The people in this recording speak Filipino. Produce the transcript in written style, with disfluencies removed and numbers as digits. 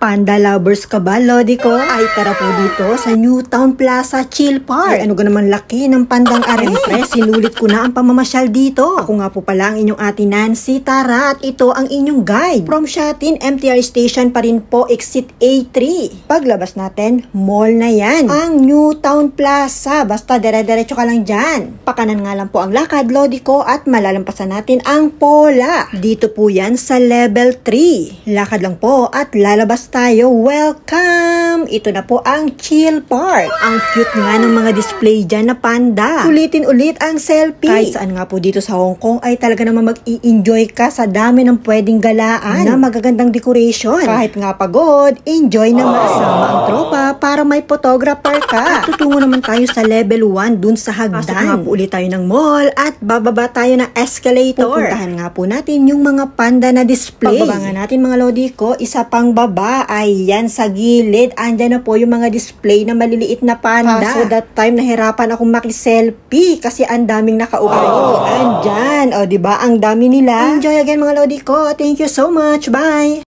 Panda lovers ka ba, Lodi ko? Ay, tara po dito sa Newtown Plaza Chill Park. Ay, ano ga naman laki ng pandang arempre. Sinulit ko na ang pamamasyal dito. Ako nga po pala ang inyong ate Nancy. Tara, at ito ang inyong guide. From Shatin, MTR Station pa rin po, exit A3. Paglabas natin, mall na yan. Ang Newtown Plaza. Basta dire-diretso ka lang dyan. Pakanan nga lang po ang lakad, Lodi ko, at malalampasan natin ang Pola. Dito po yan sa level 3. Lakad lang po at lalabas tayo. Welcome! Ito na po ang Chill Park. Ang cute nga ng mga display dyan na panda. Ulitin ulit ang selfie. Kahit saan nga po dito sa Hong Kong ay talaga naman mag-i-enjoy ka sa dami ng pwedeng galaan na magagandang decoration. Kahit nga pagod, enjoy naman. Sama ang tropa para may photographer ka. At tutungo naman tayo sa level 1 dun sa hagdan. Pasok nga po ulit tayo ng mall at bababa tayo ng escalator. Pupuntahan nga po natin yung mga panda na display. Pagbaba nga natin mga lodi ko, isa pang baba. Ayan, sa gilid, andyan na po yung mga display na maliliit na panda. So that time, nahirapan akong makiselfie kasi ang daming nakaupo. Andyan, o diba, ang dami nila. Enjoy again mga lodi ko. Thank you so much. Bye!